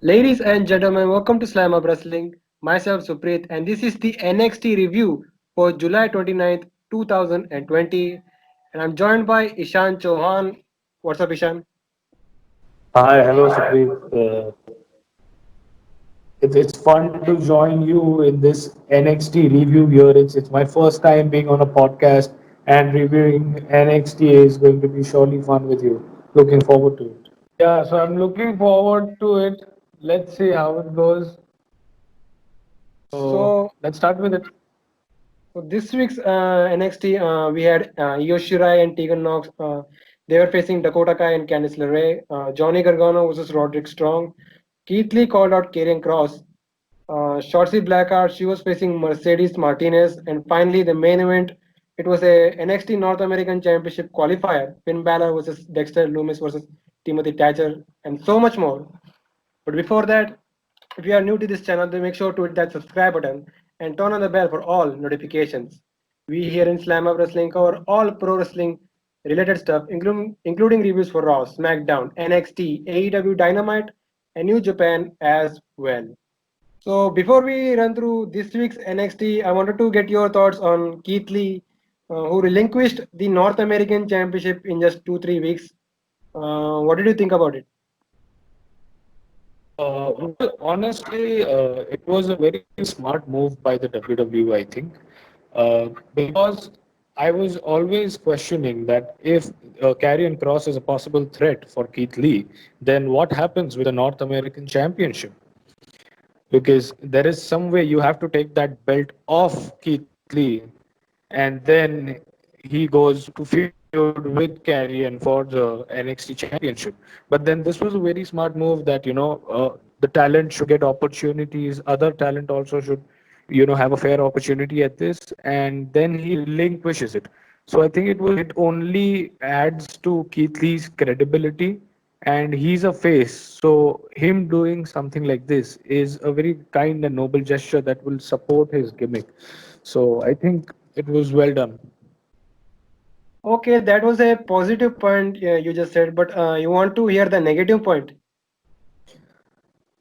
Ladies and gentlemen, welcome to Slam Up Wrestling. Myself Supreet, and this is the NXT review for July 29th, 2020. And I'm joined by Ishan Chauhan. What's up, Ishan? Hi, hello, Supreet. It's fun to join you in this NXT review here. It's my first time being on a podcast and reviewing NXT is going to be surely fun with you. Looking forward to it. Yeah, so I'm looking forward to it. Let's see how it goes. So So, let's start with it. so this week's NXT, we had Io Shirai and Tegan Knox. They were facing Dakota Kai and Candice LeRae. Johnny Gargano versus Roderick Strong. Keith Lee called out Karrion Kross. Shotzi Blackheart, she was facing Mercedes Martinez, and finally the main event. It was a NXT North American Championship qualifier: Finn Balor versus Dexter Loomis versus Timothy Thatcher, and so much more. But before that, if you are new to this channel, then make sure to hit that subscribe button and turn on the bell for all notifications. We here in Slam Up Wrestling cover all pro wrestling related stuff, including reviews for Raw, SmackDown, NXT, AEW Dynamite, and New Japan as well. So before we run through this week's NXT, I wanted to get your thoughts on Keith Lee, who relinquished the North American Championship in just 2-3 weeks. What did you think about it? Honestly, it was a very smart move by the WWE, I think, because I was always questioning that if Karrion Cross is a possible threat for Keith Lee, then what happens with the North American Championship? Because there is some way you have to take that belt off Keith Lee, and then he goes to feud with Karrion for the NXT Championship. But then this was a very smart move that the talent should get opportunities. Other talent also should have a fair opportunity at this, and then he relinquishes it. So I think it only adds to Keith Lee's credibility, and he's a face. So him doing something like this is a very kind and noble gesture that will support his gimmick. So I think it was well done. Okay, that was a positive point you just said, but you want to hear the negative point.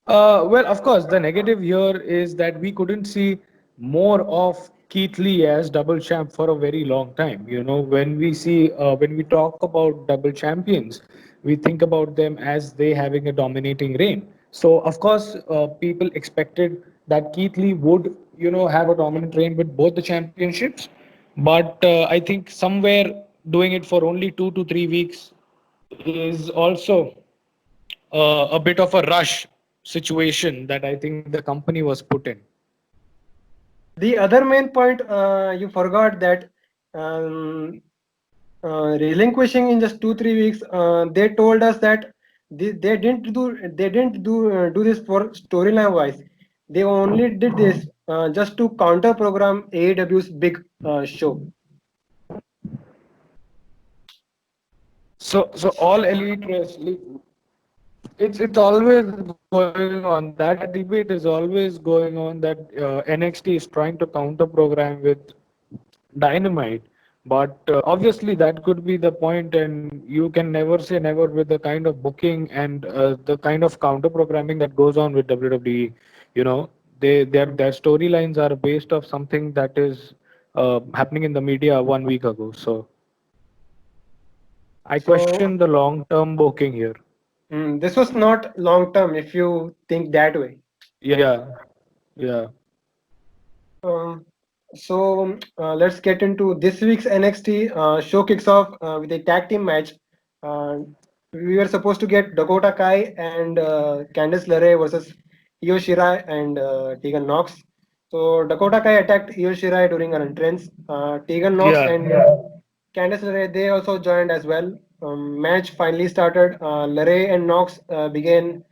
Well, of course, the negative here is that we couldn't see more of Keith Lee as double champ for a very long time. When we talk about double champions, we think about them as they having a dominating reign. So, of course, people expected that Keith Lee would, have a dominant reign with both the championships. But I think somewhere doing it for only 2 to 3 weeks is also a bit of a rush situation that I think the company was put in. The other main point you forgot that um, relinquishing in just 2-3 weeks, they told us that they didn't do this for storyline wise. They only did this just to counter program AEW's big show. So all elite wrestling, it's always going on. That debate is always going on that NXT is trying to counter program with Dynamite, but obviously that could be the point, and you can never say never with the kind of booking and the kind of counter programming that goes on with WWE. You know, their storylines are based off something that is happening in the media 1 week ago. So I So question the long term booking here. this was not long term if you think that way. Yeah, yeah. Um, so let's get into this week's NXT show kicks off with a tag team match. Uh, we were supposed to get Dakota Kai and Candice LeRae versus Io Shirai and Tegan Knox. So Dakota Kai attacked Io Shirai during her entrance. Tegan Knox Yeah. and Candice LeRae, they also joined as well. Match finally started. LeRae and Knox began.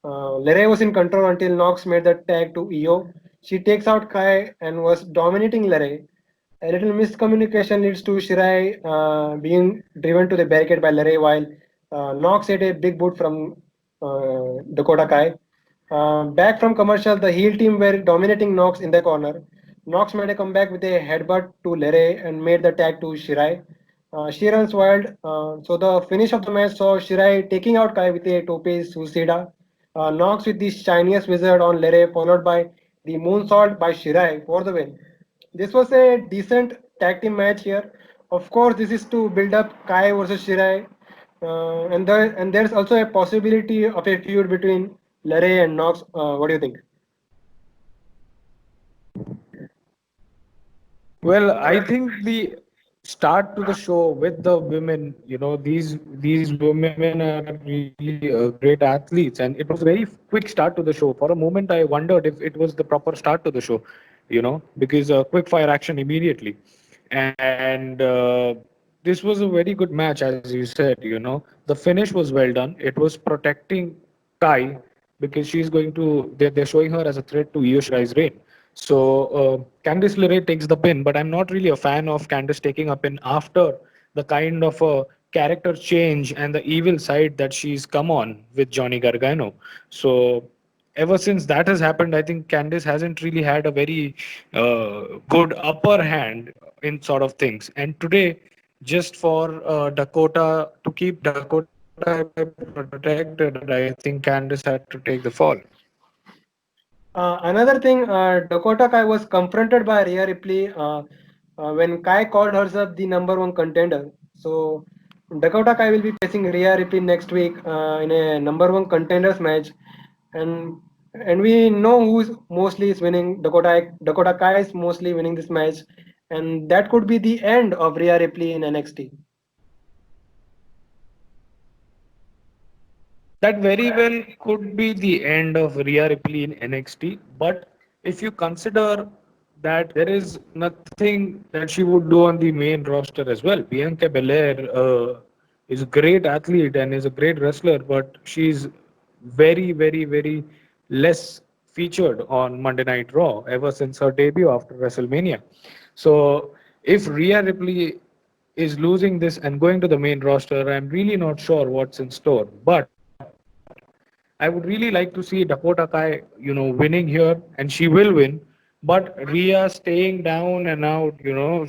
Lere was in control until Knox made the tag to Io. She takes out Kai and was dominating Lere. A little miscommunication leads to Shirai being driven to the barricade by Lere while Knox hit a big boot from Dakota Kai. Back from commercial, the heel team were dominating Knox in the corner. Knox made a comeback with a headbutt to Lere and made the tag to Shirai. She runs wild. So the finish of the match saw Shirai taking out Kai with a tope suicida. Nox with the shiniest wizard on Lere, followed by the moonsault by Shirai for the win. This was a decent tag team match here. Of course, this is to build up Kai versus Shirai, and there's also a possibility of a feud between Lere and Nox. What do you think? Well, I think the start to the show with the women, these women are really great athletes, and it was a very quick start to the show. For a moment, I wondered if it was the proper start to the show, because quick fire action immediately, and this was a very good match, as you said. The finish was well done. It was protecting Kai because she's going to they're showing her as a threat to Io Shirai's reign. So Candice LeRae takes the pin, but I'm not really a fan of Candice taking a pin after the kind of character change and the evil side that she's come on with Johnny Gargano. So ever since that has happened, I think Candice hasn't really had a very good upper hand in sort of things. And today, just for Dakota to keep Dakota protected, I think Candice had to take the fall. Another thing, Dakota Kai was confronted by Rhea Ripley when Kai called herself the number one contender. So Dakota Kai will be facing Rhea Ripley next week in a number one contenders match, and and we know who's mostly is winning. Dakota Kai is mostly winning this match, and that could be the end of Rhea Ripley in NXT. That very well could be the end of Rhea Ripley in NXT. But if you consider that there is nothing that she would do on the main roster as well, Bianca Belair is a great athlete and is a great wrestler, but she's very, very, very less featured on Monday Night Raw ever since her debut after WrestleMania. So if Rhea Ripley is losing this and going to the main roster, I'm really not sure what's in store. But I would really like to see Dakota Kai, winning here, and she will win. But Rhea staying down and out,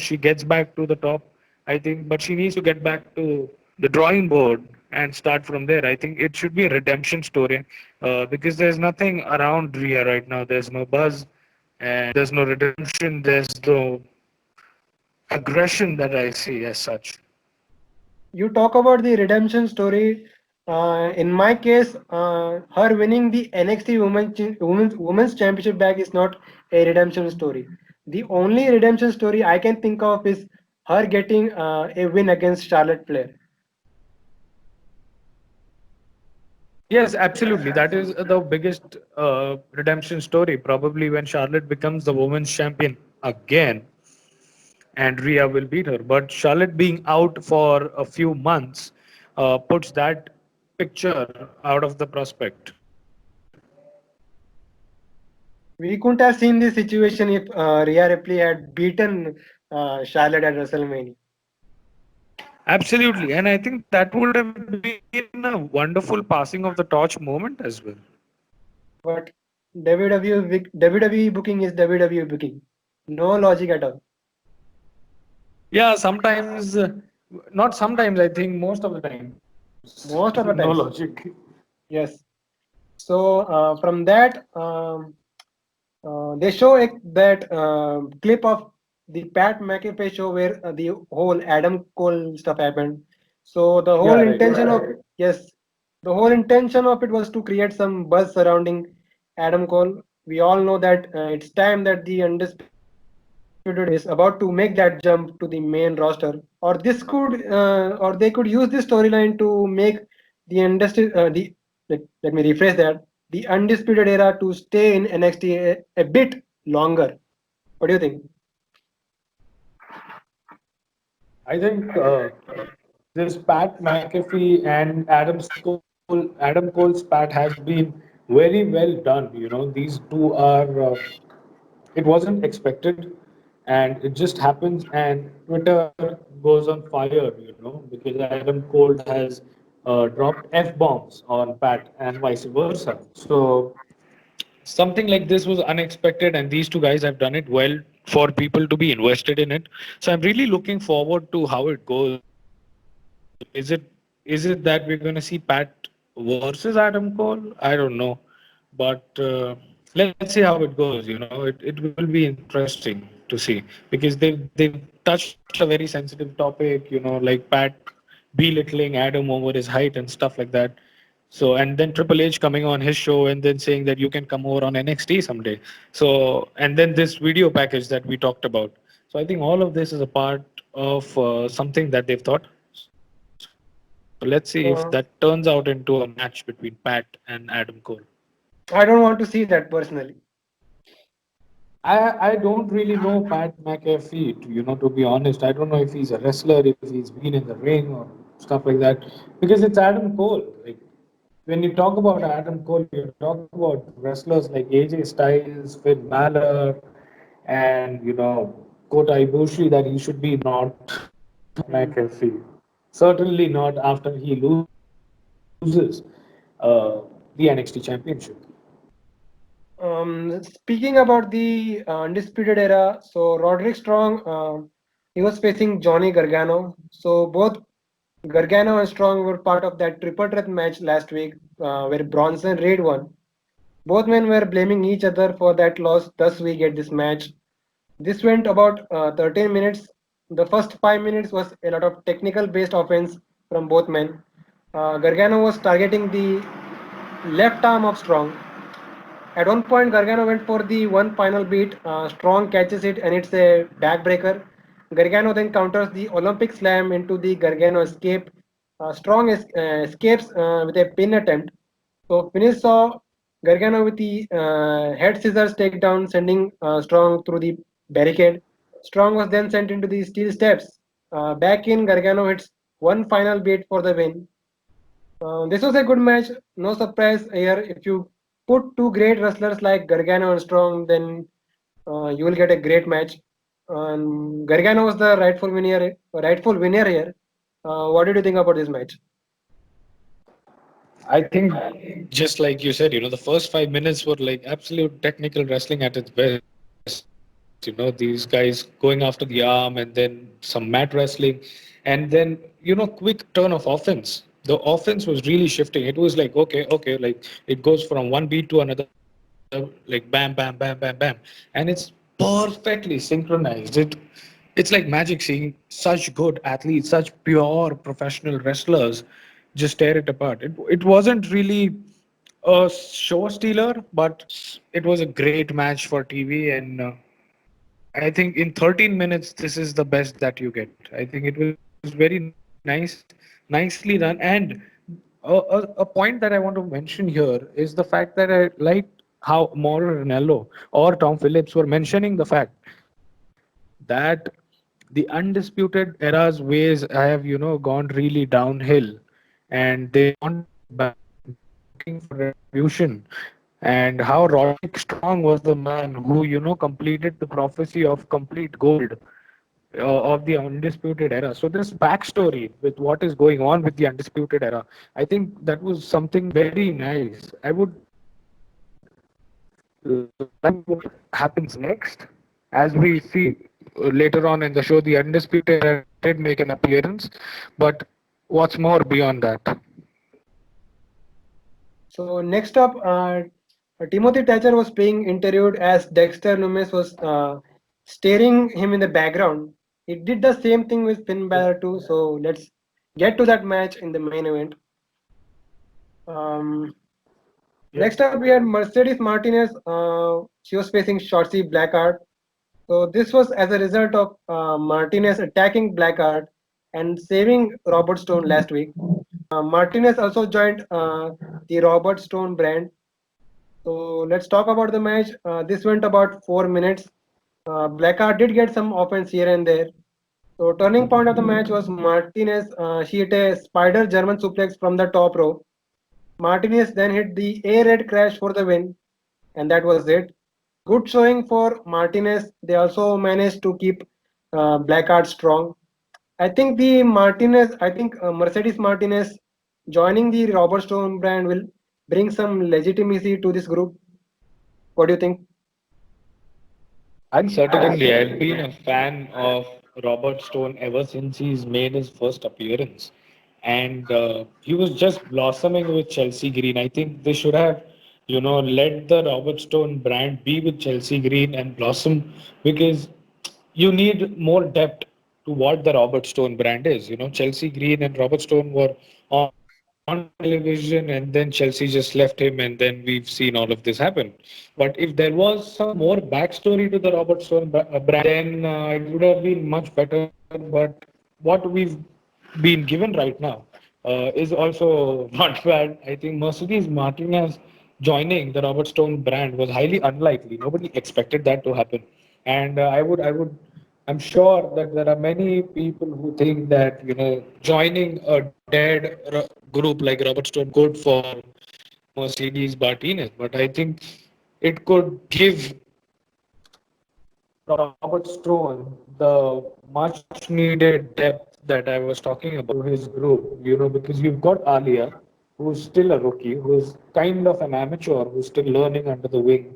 she gets back to the top, I think. But she needs to get back to the drawing board and start from there. I think it should be a redemption story because there's nothing around Rhea right now. There's no buzz, and there's no redemption. There's no aggression that I see as such. You talk about the redemption story. In my case, her winning the NXT Women's Championship back is not a redemption story. The only redemption story I can think of is her getting a win against Charlotte Flair. Yes, absolutely. That is the biggest redemption story. Probably when Charlotte becomes the women's champion again, and Rhea will beat her. But Charlotte being out for a few months puts that picture out of the prospect. We couldn't have seen this situation if Rhea Ripley had beaten Charlotte at WrestleMania. Absolutely, and I think that would have been a wonderful passing of the torch moment as well. But WWE booking is WWE booking. No logic at all. Yeah, sometimes, not sometimes. I think most of the times, Most of no the times. logic. Yes. So from that, they show that clip of the Pat McAfee show where the whole Adam Cole stuff happened. So the whole Yeah, right. intention of yes, the whole intention of it was to create some buzz surrounding Adam Cole. We all know that it's time that the Undisputed is about to make that jump to the main roster, or or they could use this storyline to make the let me rephrase that, the Undisputed Era to stay in NXT a bit longer. What do you think? I think this Pat McAfee and Adam Cole's Pat has been very well done. These two are. It wasn't expected, and it just happens. And Twitter goes on fire. Because Adam Cole has dropped f bombs on Pat and vice versa. So something like this was unexpected, and these two guys have done it well for people to be invested in it. So I'm really looking forward to how it goes. Is it that we're going to see Pat versus Adam Cole, I don't know, but let's see how it goes. It will be interesting to see because they've touched a very sensitive topic. Like Pat belittling Adam over his height and stuff like that. So and then Triple H coming on his show and then saying that you can come over on NXT someday. So and then this video package that we talked about. So I think all of this is a part of something that they've thought. So let's see if that turns out into a Uh, match between Pat and Adam Cole. I don't want to see that personally. I don't really know Pat McAfee, to be honest. I don't know if he's a wrestler, if he's been in the ring or stuff like that. Because it's Adam Cole. Like when you talk about Adam Cole, you talk about wrestlers like AJ Styles, Finn Balor, and Kota Ibushi that he should be not Pat McAfee. Certainly not after he loses the NXT Championship. Speaking about the undisputed era, so Roderick Strong, he was facing Johnny Gargano. So both Gargano and Strong were part of that triple threat match last week, where Bronson Reed won. Both men were blaming each other for that loss. Thus, we get this match. This went about 13 minutes. The first 5 minutes was a lot of technical based offense from both men. Gargano was targeting the left arm of Strong. At one point, Gargano went for the one final beat. Strong catches it and it's a backbreaker. Gargano then counters the Olympic slam into the Gargano escape. Strong escapes with a pin attempt. So finish saw Gargano with the head scissors takedown, sending Strong through the barricade. Strong was then sent into the steel steps. Back in, Gargano hits one final beat for the win. This was a good match. No surprise here. If you put two great wrestlers like Gargano and Strong, then you will get a great match. Gargano was the rightful winner here. What did you think about this match? I think just like you said, the first 5 minutes were like absolute technical wrestling at its best. These guys going after the arm and then some mat wrestling and then, quick turn of offense. The offense was really shifting. It was like, okay, like it goes from one beat to another, like bam, bam, bam, bam, bam. And it's perfectly synchronized. It's like magic seeing such good athletes, such pure professional wrestlers just tear it apart. It wasn't really a show stealer, but it was a great match for TV. And I think in 13 minutes, this is the best that you get. I think it was very nicely done. And a point that I want to mention here is the fact that I liked how Mauro Ranallo or Tom Phillips were mentioning the fact that the undisputed era's ways have, gone really downhill, and they wanted to bring it back. They're looking for retribution. And how Roderick Strong was the man who, completed the prophecy of complete gold of the undisputed era. So this backstory with what is going on with the undisputed era, I think that was something very nice. I would like to see what happens next, as we see later on in the show. The undisputed era did make an appearance, but what's more beyond that? So next up, Timothy Thatcher was being interviewed as Dexter Lumis was staring him in the background. He did the same thing with Finn Balor too. So let's get to that match in the main event. Um, Next up, we had Mercedes Martinez. She was facing Shotzi Blackheart. So this was as a result of Martinez attacking Blackheart and saving Robert Stone last week. Martinez also joined the Robert Stone brand. So let's talk about the match. This went about 4 minutes. Blackheart did get some offense here and there. So turning point of the match was Martinez. She hit a spider German suplex from the top rope. Martinez then hit the A Red crash for the win, and that was it. Good showing for Martinez. They also managed to keep Blackheart strong. I think Mercedes Martinez joining the Robert Stone brand will bring some legitimacy to this group. What do you think? And certainly, I've been a fan of Robert Stone ever since he's made his first appearance. and he was just blossoming with Chelsea Green. I think they should have, let the Robert Stone brand be with Chelsea Green and blossom, because you need more depth to what the Robert Stone brand is. Chelsea Green and Robert Stone were on television, and then Chelsea just left him, and then we've seen all of this happen. But if there was some more backstory to the Robert Stone brand, then it would have been much better. But what we've been given right now is also not bad. I think Mercedes Martinez joining the Robert Stone brand was highly unlikely. Nobody expected that to happen, and I'm sure that there are many people who think that joining a dead group like Robert Stone good for Mercedes Martinez, but I think it could give Robert Stone the much needed depth that I was talking about to his group, because you've got Alia, who's still a rookie, who's kind of an amateur, who's still learning under the wing.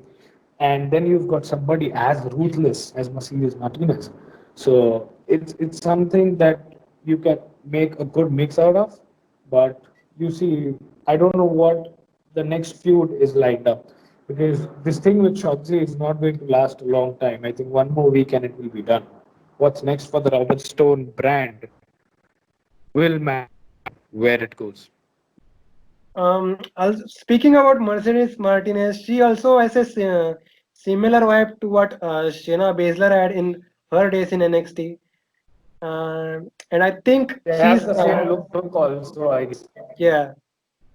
And then you've got somebody as ruthless as Mercedes Martinez. So it's something that you can make a good mix out of. But you see, I don't know what the next feud is lined up, because this thing with Shotzi is not going to last a long time. I think one more week and it will be done. What's next for the Robert Stone brand will matter where it goes. Speaking about Mercedes Martinez, she also has a similar vibe to what Shayna Baszler had in her days in NXT. And I think They have she's the same look also, I guess. yeah,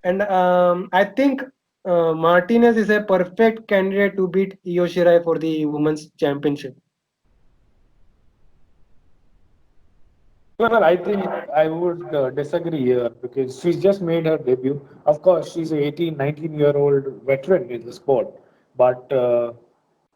and I think Martinez is a perfect candidate to beat Io Shirai for the women's championship. Well, I think I would disagree here because she's just made her debut. Of course, she's an 18, 19-year-old veteran in the sport. But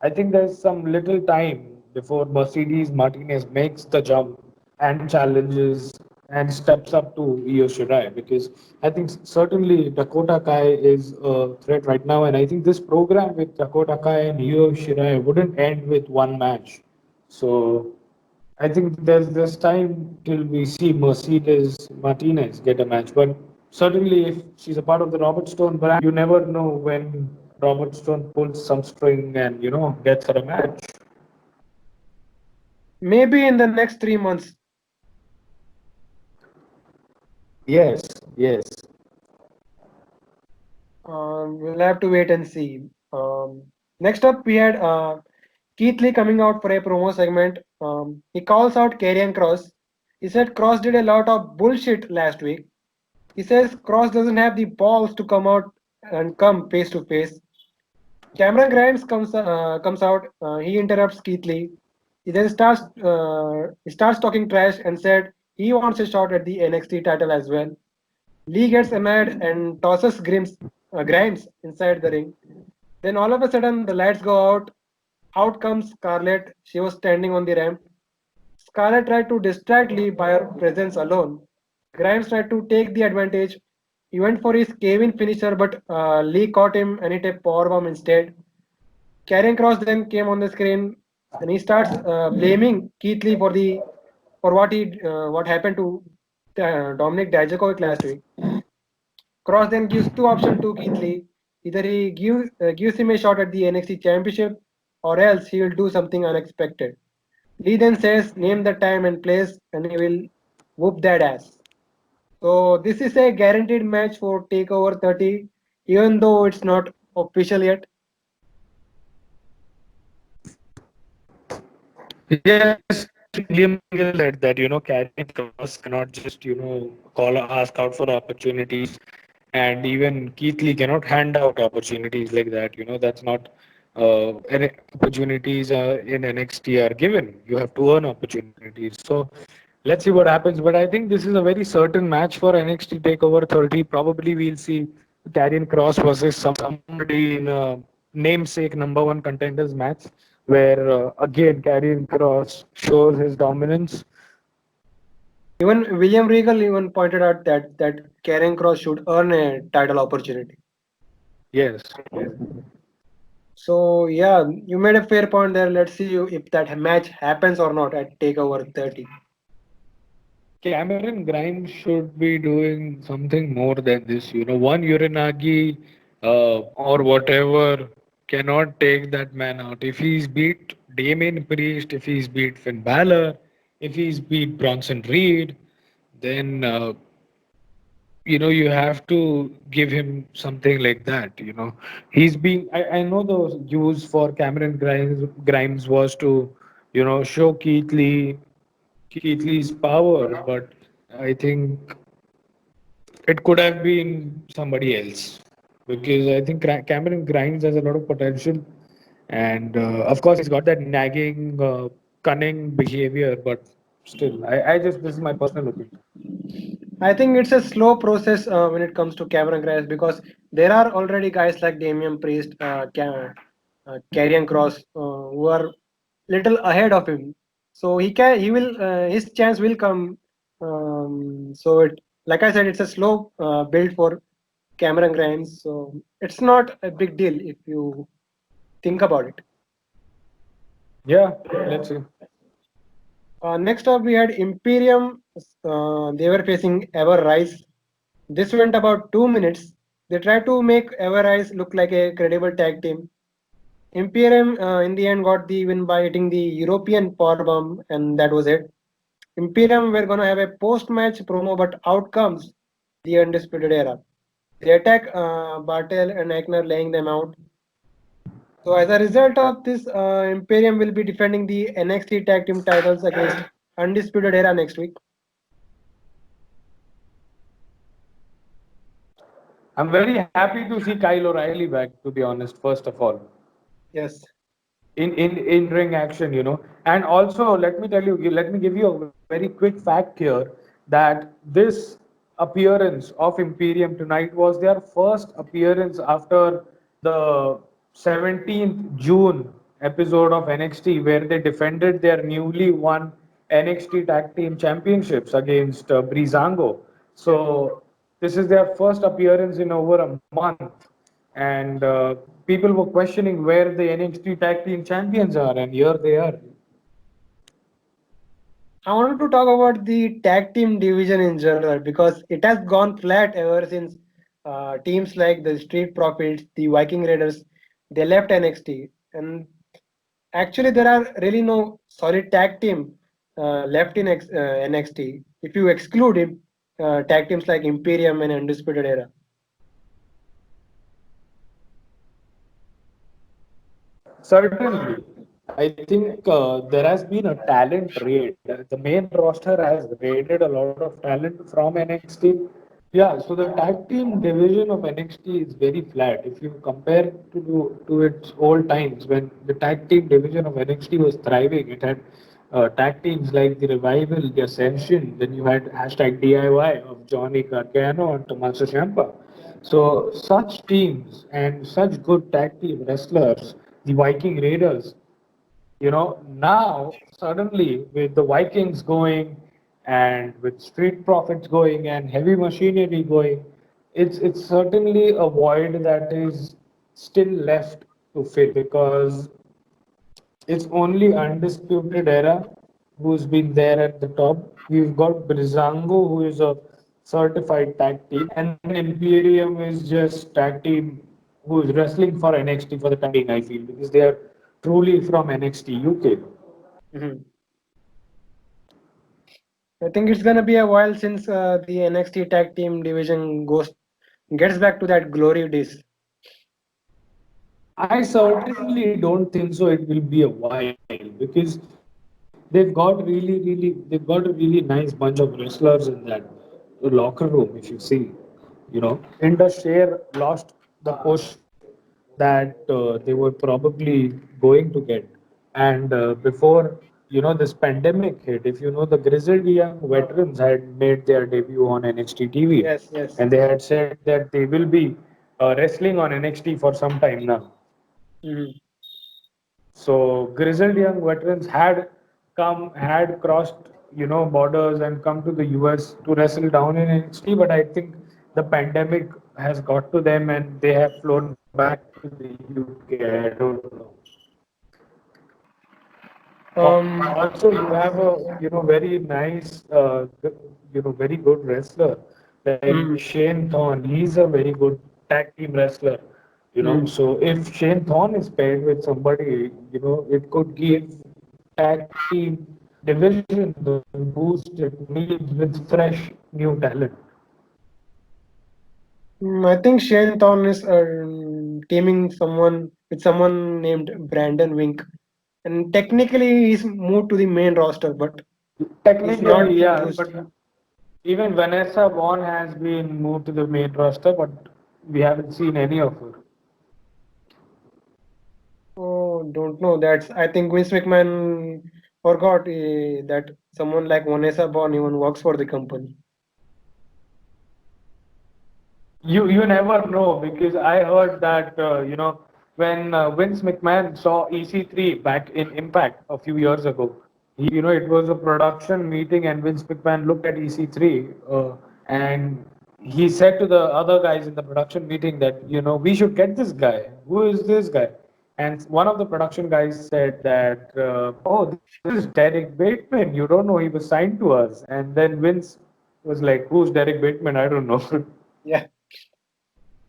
I think there's some little time before Mercedes Martinez makes the jump and challenges and steps up to Io Shirai, because I think certainly Dakota Kai is a threat right now. And I think this program with Dakota Kai and Io Shirai wouldn't end with one match. So I think there's time till we see Mercedes Martinez get a match. But certainly, if she's a part of the Robert Stone brand, you never know when Robert Stone pulls some string and gets her a match. Maybe in the next 3 months. Yes, yes. We'll have to wait and see. Next up, we had Keith Lee coming out for a promo segment. He calls out Karrion Cross. He said Cross did a lot of bullshit last week. He says Cross doesn't have the balls to come out and come face to face. Cameron Grimes comes out. He interrupts Keith Lee. He starts talking trash and said he wants a shot at the NXT title as well. Lee gets annoyed and tosses Grimes inside the ring. Then all of a sudden the lights go out. Out comes Scarlett. She was standing on the ramp. Scarlett tried to distract Lee by her presence alone. Grimes tried to take the advantage. He went for his cave-in finisher, but Lee caught him and hit a powerbomb instead. Karrion Cross then came on the screen and he starts blaming Keith Lee for what happened to Dominic Dijakovic last week. Cross then gives two options to Keith Lee. Either he gives him a shot at the NXT Championship, or else he will do something unexpected. Lee then says, "Name the time and place, and he will whoop that ass." So this is a guaranteed match for Takeover 30, even though it's not official yet. Yes, even William Regal said that, Karrion Cross cannot just, ask out for opportunities. And even Keith Lee cannot hand out opportunities like that. That's not any opportunities in NXT are given. You have to earn opportunities. So let's see what happens. But I think this is a very certain match for NXT Takeover 30. Probably we'll see Karrion Cross versus somebody in a namesake number one contenders match, where again Karrion Cross shows his dominance. Even William Regal even pointed out that Karrion Cross should earn a title opportunity. Yes. So yeah, you made a fair point there. Let's see if that match happens or not at Takeover 30. Cameron Grimes should be doing something more than this. One Uranagi or whatever cannot take that man out. If he's beat Damien Priest, if he's beat Finn Balor, if he's beat Bronson Reed, then you have to give him something like that. He's being. I know the use for Cameron Grimes was to show Keith Lee's power, but I think it could have been somebody else because I think Cameron Grimes has a lot of potential, and of course he's got that nagging, cunning behavior. But still, I just this is my personal opinion. I think it's a slow process when it comes to Cameron Grimes because there are already guys like Damian Priest, Karrion Cross, who are little ahead of him. So his chance will come. Like I said, it's a slow build for Cameron Grimes. So it's not a big deal if you think about it. Yeah, let's see. Next up, we had Imperium. They were facing Ever Rise. This went about 2 minutes. They tried to make Ever Rise look like a credible tag team. Imperium in the end got the win by hitting the European powerbomb, and that was it. Imperium were gonna have a post-match promo, but out comes the Undisputed Era. They attack Bartel and Eichner, laying them out. So as a result of this, Imperium will be defending the NXT Tag Team titles against Undisputed Era next week. I'm very happy to see Kyle O'Reilly back. To be honest, first of all. Yes. In ring action, and also let me tell you, let me give you a very quick fact here that this appearance of Imperium tonight was their first appearance after the 17th June episode of NXT where they defended their newly won NXT Tag Team Championships against Breezango. So this is their first appearance in over a month, and people were questioning where the NXT Tag Team Champions are, and here they are. I wanted to talk about the tag team division in general because it has gone flat ever since teams like the Street Profits, the Viking Raiders, they left NXT. And actually, there are really no solid tag team left in NXT if you exclude tag teams like Imperium and Undisputed Era. Certainly. I think there has been a talent raid. The main roster has raided a lot of talent from NXT. Yeah, so the tag team division of NXT is very flat. If you compare to its old times when the tag team division of NXT was thriving, it had tag teams like the Revival, the Ascension. Then you had hashtag DIY of Johnny Gargano and Tommaso Ciampa. So such teams and such good tag team wrestlers, the Viking Raiders, now suddenly with the Vikings going and with Street Profits going and Heavy Machinery going, it's certainly a void that is still left to fill because it's only Undisputed Era who's been there at the top. We've got Brizango, who is a certified tag team, and then Imperium is just tag team who is wrestling for NXT for the time being, I feel, because they are truly from NXT UK. Mhm. I think it's gonna be a while since the NXT tag team division gets back to that glory days. I certainly don't think so. It will be a while because they've got a really nice bunch of wrestlers in that locker room. If you see, Indus Share lost the push that they were probably going to get, and before this pandemic hit, if the grizzled young veterans had made their debut on NXT TV, Yes, yes. and they had said that they will be wrestling on NXT for some time now. Mhm. So grizzled young veterans had crossed, borders and come to the US to wrestle down in NXT, but I think the pandemic has got to them and they have flown back to the UK. I don't know. Also, you have a very nice very good wrestler like mm, Shane Thorne. He's a very good tag team wrestler. mm. So if Shane Thorne is paired with somebody, it could give tag team division the boost it needs with fresh new talent. I think Shane Thorne is teaming someone with someone named Brandon Wink, and technically he's moved to the main roster, but he's not Technically, yeah, used. but even Vanessa Vaughn has been moved to the main roster, but we haven't seen any of her. Oh, don't know. That's I think Vince McMahon forgot that someone like Vanessa Bond even works for the company. You never know because I heard that when Vince McMahon saw EC3 back in Impact a few years ago, it was a production meeting and Vince McMahon looked at EC3 and he said to the other guys in the production meeting that we should get this guy. Who is this guy? And one of the production guys said that oh, this is Derek Bateman. You don't know he was signed to us. And then Vince was like, who's Derek Bateman? I don't know. Yeah,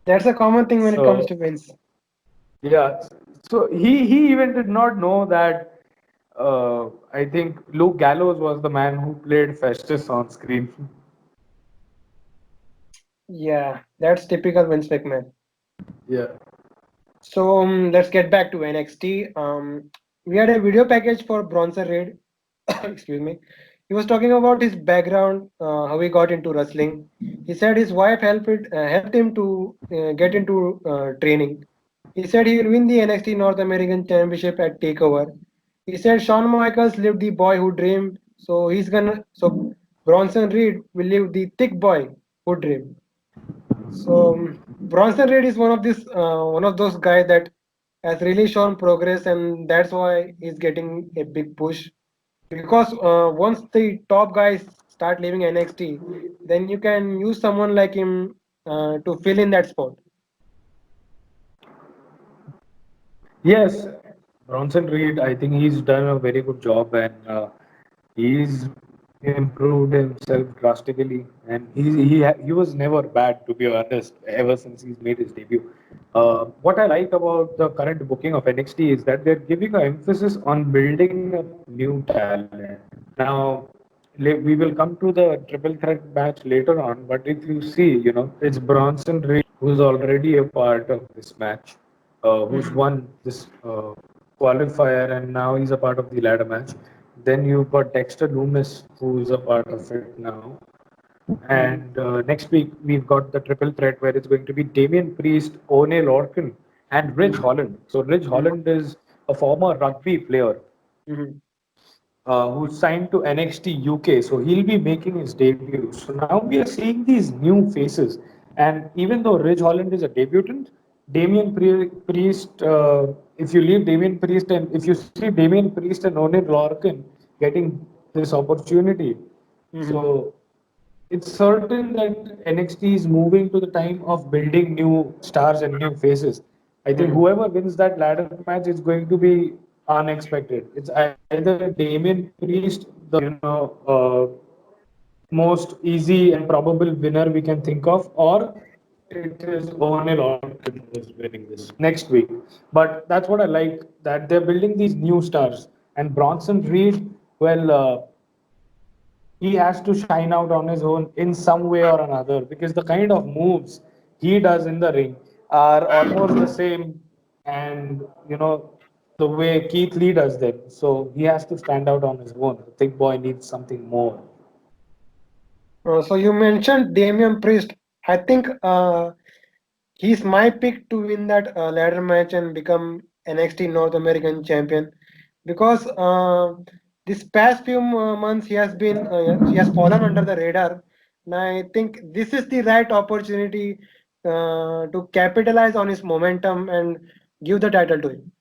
that's a common thing when it comes So to Vince. yeah, so he even did not know that I think Luke Gallows was the man who played Festus on screen. Yeah, that's typical Vince McMahon. Yeah. So let's get back to NXT. We had a video package for Bronson Reed. Excuse me. He was talking about his background, how he got into wrestling. He said his wife helped him to get into training. He said he will win the NXT North American Championship at Takeover. He said Shawn Michaels lived the boy who dreamed, so Bronson Reed will live the thick boy who dreamed. So Bronson Reed is one of those guys that has really shown progress, and that's why he's getting a big push. Because once the top guys start leaving NXT, then you can use someone like him to fill in that spot. Yes, Bronson Reed, I think he's done a very good job and he's improved himself drastically. And he was never bad, to be honest, ever since he's made his debut. What I like about the current booking of NXT is that they're giving an emphasis on building up new talent. Now, we will come to the triple threat match later on, but if you see, it's Bronson Reed who's already a part of this match, who's Mhm. won this qualifier, and now he's a part of the ladder match. Then you've got Dexter Loomis, who's a part of it now. Mhm. And next week, we've got the triple threat where it's going to be Damian Priest, Oney Lorcan, and Ridge Mhm. Holland. So, Ridge Mhm. Holland is a former rugby player Mhm. who's signed to NXT UK. So he'll be making his debut. So now we are seeing these new faces. And even though Ridge Holland is a debutant, Priest, if you leave Damian Priest and if you see Damian Priest and Onen Lorcan getting this opportunity, Mhm. so it's certain that NXT is moving to the time of building new stars and new faces. I think Mhm. whoever wins that ladder match is going to be unexpected. It's either Damien Priest, the most easy and probable winner we can think of, or it is Owen Lorcan who is winning this next week. But that's what I like, that they're building these new stars. And Bronson Reed, well, he has to shine out on his own in some way or another because the kind of moves he does in the ring are almost the same, and the way Keith Lee does them. So he has to stand out on his own. The thick boy needs something more. So you mentioned Damian Priest. I think he's my pick to win that ladder match and become NXT North American champion because this past few months he has fallen under the radar, and I think this is the right opportunity to capitalize on his momentum and give the title to him.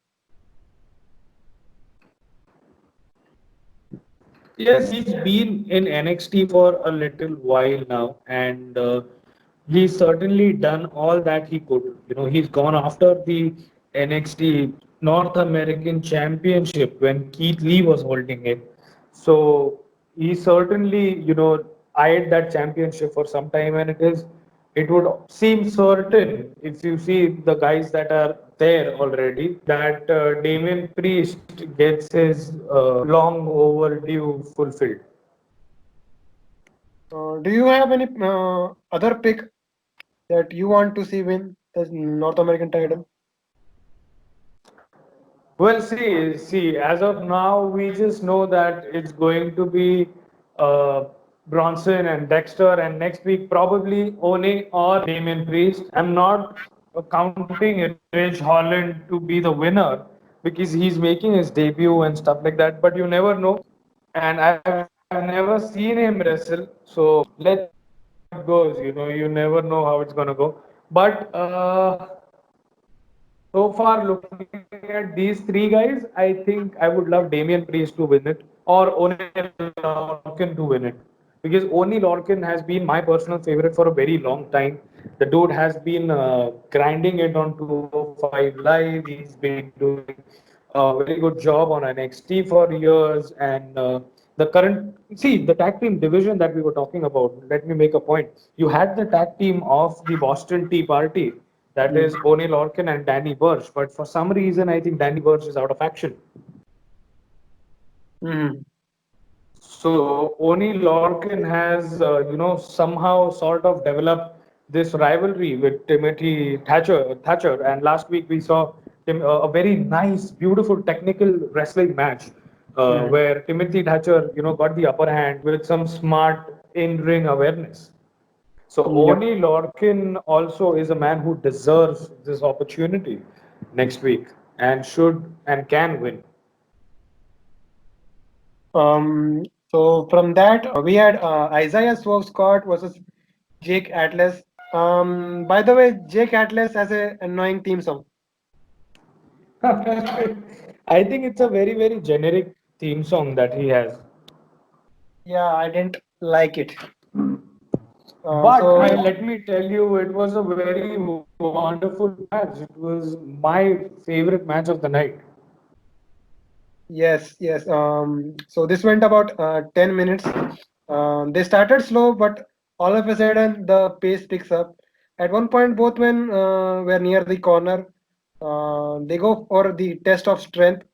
Yes, he's been in NXT for a little while now, and he's certainly done all that he could. He's gone after the NXT. North American Championship when Keith Lee was holding it. So he certainly, eyed that championship for some time, and it would seem certain if you see the guys that are there already that Damien Priest gets his long overdue fulfilled. Do you have any other pick that you want to see win the North American title? Well, see, as of now, we just know that it's going to be uh, Bronson and Dexter, and next week probably One or Damian Priest. I'm not counting Ridge Holland to be the winner because he's making his debut and stuff like that, but you never know. And I've never seen him wrestle, so let's see how it goes. You never know how it's gonna go. But so far, looking at these three guys, I think I would love Damian Priest to win it or Oni Lorcan to win it. Because Oni Lorcan has been my personal favorite for a very long time. The dude has been grinding it on 205 Live. He's been doing a very good job on NXT for years. And the see, the tag team division that we were talking about, let me make a point. You had the tag team of the Boston Tea Party, that is Mm. Oni Lorcan and Danny Burch. But for some reason, I think Danny Burch is out of action. Mhm. So Oni Lorcan has, somehow sort of developed this rivalry with Timothy Thatcher, and last week we saw a very nice, beautiful technical wrestling match Mhm. where Timothy Thatcher, got the upper hand with some smart in-ring awareness. So Yep. Oni Lorcan also is a man who deserves this opportunity next week and should and can win. So from that, we had Isaiah Swerve Scott versus Jake Atlas. By the way, Jake Atlas has a annoying theme song. I think it's a very, very generic theme song that he has. Yeah, I didn't like it. But So let me tell you, it was a very wonderful match. It was my favorite match of the night. yes, yes. So this went about 10 minutes. They started slow, but all of a sudden the pace picks up. At one point, both men were near the corner. They go for the test of strength.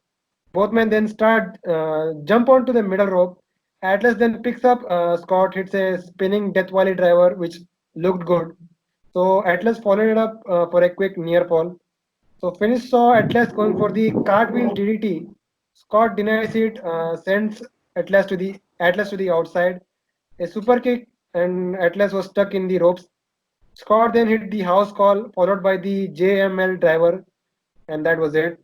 Both men then start jump onto the middle rope. Atlas then picks up. Scott hits a spinning Death Valley driver, which looked good. So Atlas followed it up for a quick near fall. So finish saw Atlas going for the cartwheel DDT. Scott denies it, sends Atlas to the outside. A super kick, and Atlas was stuck in the ropes. Scott then hit the house call, followed by the JML driver, and that was it.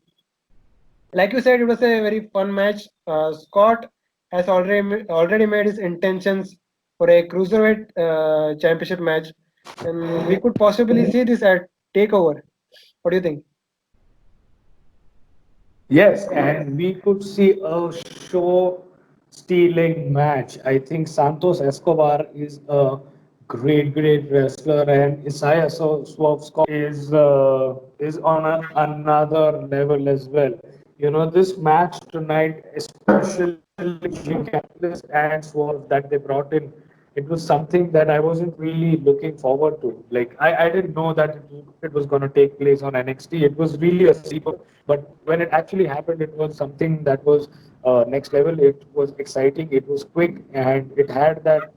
Like you said, it was a very fun match. Scott has already made his intentions for a cruiserweight championship match, and we could possibly see this at Takeover. What do you think? Yes, and we could see a show stealing match. I think Santos Escobar is a great, great wrestler, and Isaiah Swerve Scott is on another level as well. This match tonight, especially Jake Atlas and Swerve that they brought in, it was something that I wasn't really looking forward to. Like I didn't know that it was going to take place on NXT. It was really a sleeper, but when it actually happened, it was something that was next level. It was exciting. It was quick, and it had that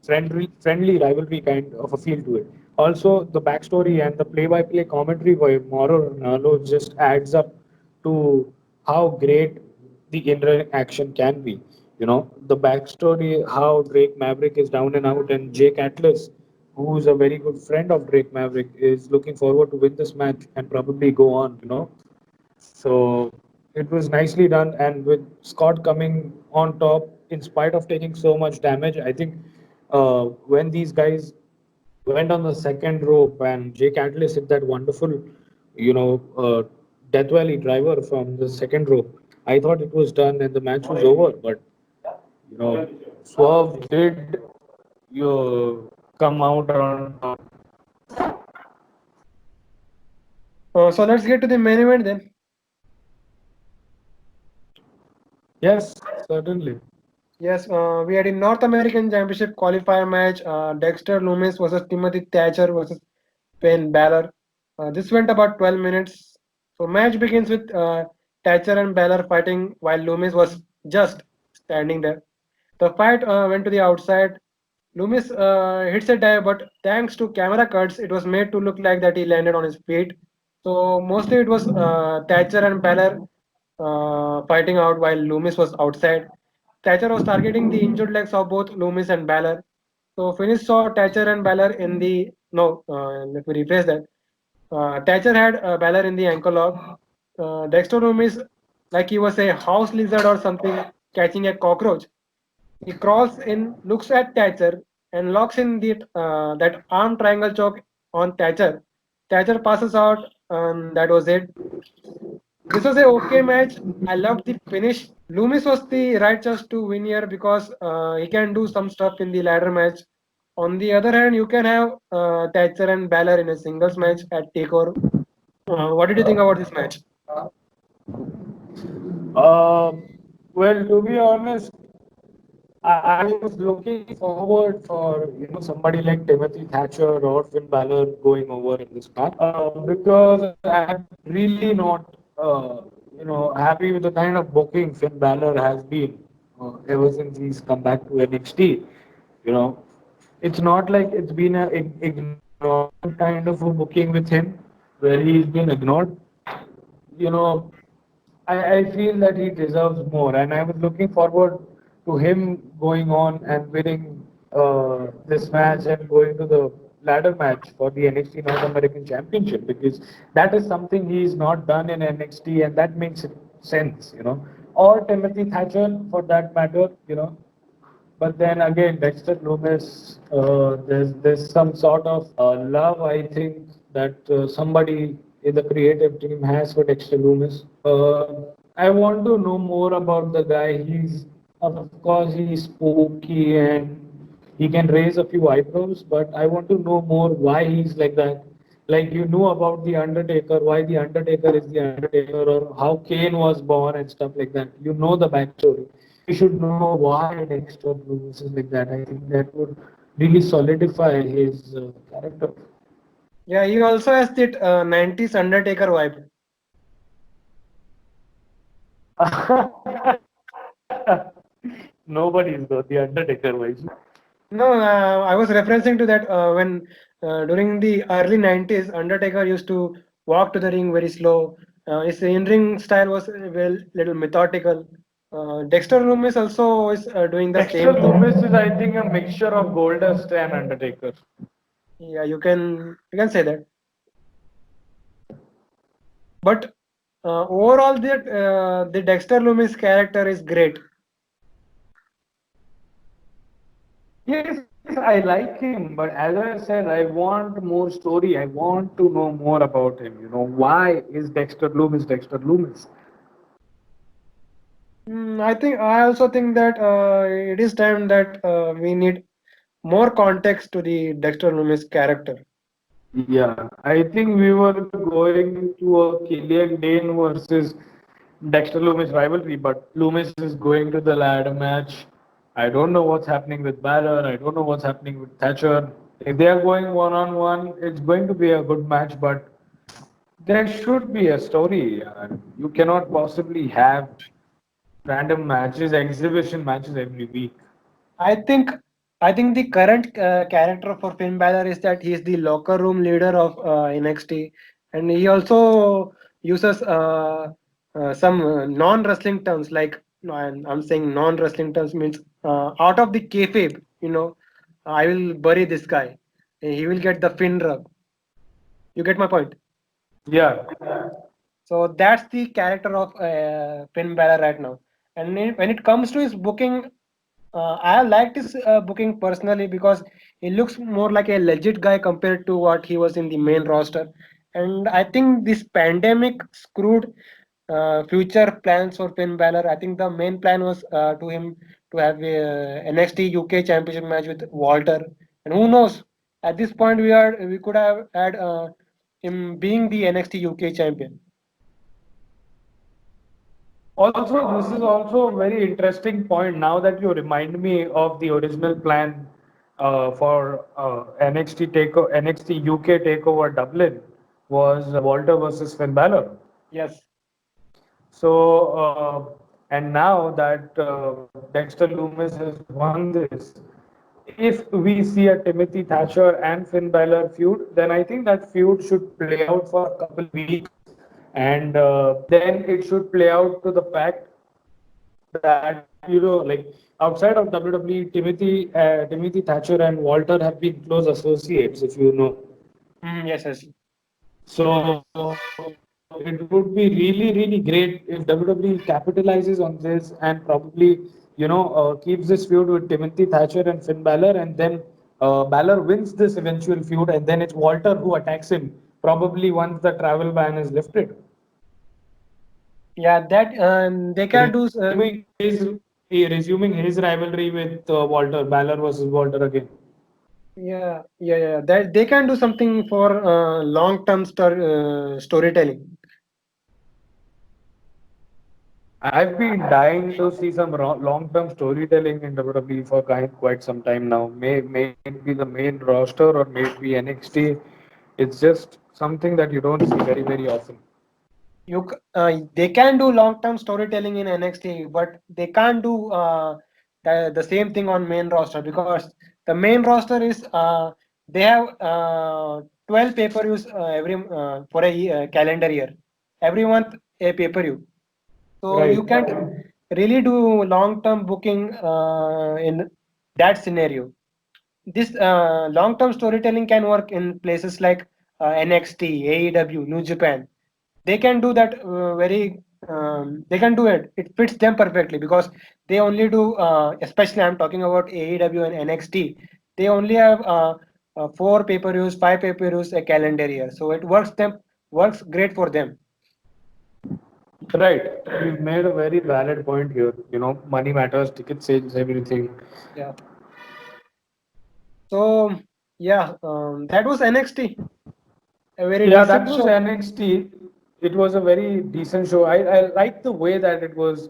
friendly rivalry kind of a feel to it. Also, the backstory and the play-by-play commentary by Mauro Ranallo just adds up to how great the in-ring action can be. The backstory, how Drake Maverick is down and out, and Jake Atlas, who's a very good friend of Drake Maverick, is looking forward to win this match and probably go on. So it was nicely done, and with Scott coming on top in spite of taking so much damage, I think when these guys went on the second rope and Jake Atlas hit that wonderful, Death Valley driver from the second rope, I thought it was done and the match was over. But Swerve did come out on top. So let's get to the main event then. Yes, certainly. Yes, we had a North American Championship qualifier match. Dexter Loomis versus Timothy Thatcher versus Finn Balor. This went about 12 minutes. So match begins with Thatcher and Balor fighting while Loomis was just standing there. The fight went to the outside. Loomis hits a dive, but thanks to camera cuts, it was made to look like that he landed on his feet. So mostly it was Thatcher and Balor fighting out while Loomis was outside. Thatcher was targeting the injured legs of both Loomis and Balor. So Finish saw Thatcher and Balor in the no. Let me rephrase that. Thatcher had Balor in the ankle lock. Dexter Loomis, like he was a house lizard or something, catching a cockroach. He crawls in, looks at Thatcher, and locks in that arm triangle choke on Thatcher. Thatcher passes out, and that was it. This was a okay match. I loved the finish. Loomis was the right choice to win here because he can do some stuff in the ladder match. On the other hand, you can have Thatcher and Balor in a singles match at Takeover. What did you think about this match? Um, well, to be honest, I was looking forward for somebody like Timothy Thatcher or Finn Balor going over in this match because I'm really not happy with the kind of booking Finn Balor has been ever since he's come back to NXT. You know, it's not like it's been a ignorant kind of a booking with him where he's been ignored. You know, I feel that he deserves more, and I was looking forward to him going on and winning this match and going to the ladder match for the NXT North American Championship because that is something he's not done in NXT, and that makes sense. Or Timothy Thatcher for that matter. But then again, Dexter Loomis, there's some sort of love I think that somebody in the creative team has for Dexter Loomis. I want to know more about the guy. He's of course he's spooky and he can raise a few eyebrows, but I want to know more why he's like that. Like you know about the Undertaker, why the Undertaker is the Undertaker, or how Kane was born and stuff like that. You know the backstory. You should know why Dexter Loomis is like that. I think that would really solidify his character. Yeah, he also has that 90s Undertaker vibe. Nobody's got the Undertaker voice. No, I was referencing to that when during the early 90s, Undertaker used to walk to the ring very slow. His in-ring style was well little methodical. Dexter Loomis also is doing the Dexter same thing. Loomis is, I think, a mixture of Goldust and Undertaker. Yeah, you can say that. But overall, the Dexter Loomis character is great. Yes, I like him, but as I said, I want more story. I want to know more about him. Why is Dexter Loomis Dexter Loomis? I also think that it is time that we need more context to the Dexter Loomis character. Yeah, I think we were going into a Killian Dane versus Dexter Loomis rivalry, but Loomis is going to the ladder match. I don't know what's happening with Balor. I don't know what's happening with Thatcher. If they are going one on one, it's going to be a good match, but there should be a story. You cannot possibly have random matches, exhibition matches every week. I think I think the current character for Finn Balor is that he is the locker room leader of NXT, and he also uses some non-wrestling terms like no, I'm saying non-wrestling terms means out of the kayfabe. I will bury this guy. He will get the Finn rub. You get my point. Yeah. So that's the character of Finn Balor right now. And when it comes to his booking, I have liked his booking personally because he looks more like a legit guy compared to what he was in the main roster. And I think this pandemic screwed future plans for Finn Balor. I think the main plan was to him to have a NXT UK Championship match with Walter. And who knows? At this point, we could have had. in being the NXT UK champion. Also, this is also a very interesting point. Now that you remind me of the original plan for NXT UK Takeover Dublin was Walter versus Finn Balor. Yes. So, and now that Dexter Loomis has won this, if we see a Timothy Thatcher and Finn Balor feud, then I think that feud should play out for a couple weeks, and then it should play out to the fact that like outside of WWE, Timothy Thatcher and Walter have been close associates, if you know. Yes, yes. So it would be really, really great if WWE capitalizes on this and probably, keeps this feud with Timothy Thatcher and Finn Balor, and then Balor wins this eventual feud, and then it's Walter who attacks him, probably once the travel ban is lifted. Yeah, that they can do. Resuming his rivalry with Walter, Balor versus Walter again. Yeah. That they can do something for long-term storytelling. I've been dying to see some long-term storytelling in WWE for quite some time now. May it be the main roster or may it be NXT. It's just something that you don't see very, very often. They can do long-term storytelling in NXT, but they can't do the same thing on main roster because the main roster is they have 12 pay-per-views every for calendar year, every month a pay-per-view. So you Right. can't really do long-term booking in that scenario. This long-term storytelling can work in places like NXT, AEW, New Japan. They can do that very. They can do it. It fits them perfectly because they only do. Especially, I'm talking about AEW and NXT. They only have four pay-per-views, five pay-per-views a calendar year. So it works great for them. Right. You've made a very valid point here. Money matters, ticket sales, everything. Yeah. So yeah, that was NXT. A very Yeah, that decent was show. NXT. It was a very decent show. I like the way that it was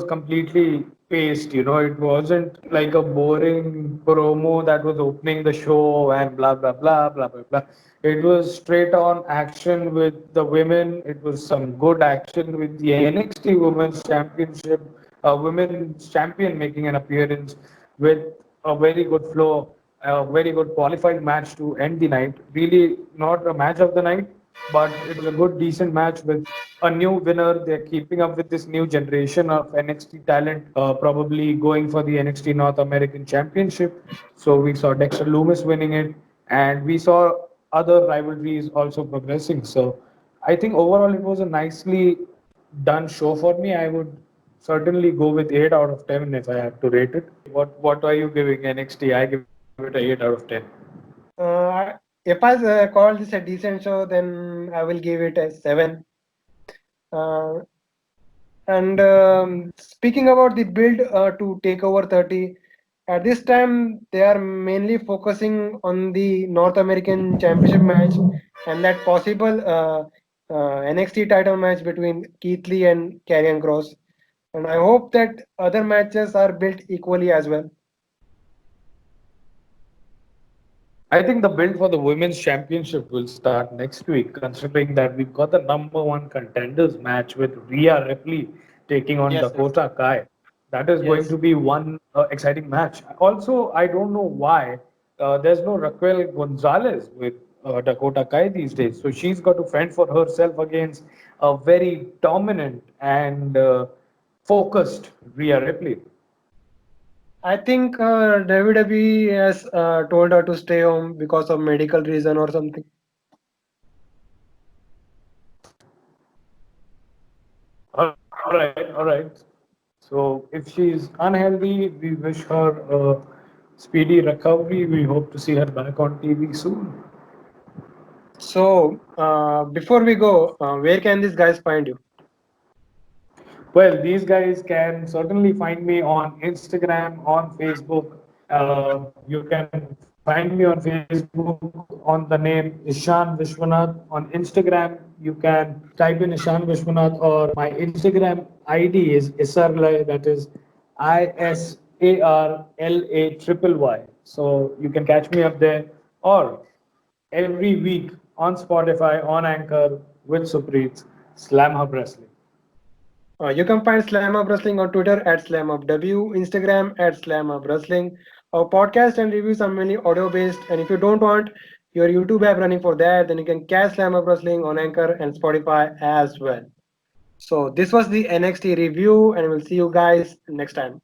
completely paced. It wasn't like a boring promo that was opening the show and blah blah blah blah blah blah. It was straight on action with the women. It was some good action with the NXT Women's Championship, Women's Champion making an appearance with a very good flow, a very good qualified match to end the night. Really, not a match of the night, but it was a good, decent match with a new winner. They're keeping up with this new generation of NXT talent, probably going for the NXT North American Championship. So we saw Dexter Loomis winning it, and we saw other rivalries also progressing. So I think overall it was a nicely done show for me. I would certainly go with 8 out of 10 if I have to rate it. What are you giving NXT? I give it a 8 out of 10. If I call this a decent show, then I will give it a 7. Uh, and speaking about the build to Takeover 30, at this time they are mainly focusing on the North American Championship match and that possible NXT title match between Keith Lee and Karrion Kross. And I hope that other matches are built equally as well. I think the build for the women's championship will start next week, considering that we've got the number one contenders match with Rhea Ripley taking on Yes, yes, Dakota Kai. That is going yes. to be one exciting match. Also, I don't know why there's no Raquel Gonzalez with Dakota Kai these days. So she's got to fend for herself against a very dominant and focused Rhea Ripley. I think WWE has told her to stay home because of medical reason or something. All right, all right. So if she's unhealthy, we wish her a speedy recovery. We hope to see her back on TV soon. So before we go, where can these guys find you? Well, these guys can certainly find me on Instagram, on Facebook. You can find me on Facebook on the name Ishan Vishwanath. On Instagram, you can type in Ishan Vishwanath, or my Instagram ID is Isarlay, that is ISARLAYY. So you can catch me up there, or every week on Spotify, on Anchor with Supreet, Slam Hub Wrestling. You can find Slam Up Wrestling on Twitter at SlamUpW, Instagram at SlamUp Wrestling. Our podcast and reviews are mainly audio based, and if you don't want your YouTube app running for that, then you can catch Slam Up Wrestling on Anchor and Spotify as well. So this was the NXT review, and we'll see you guys next time.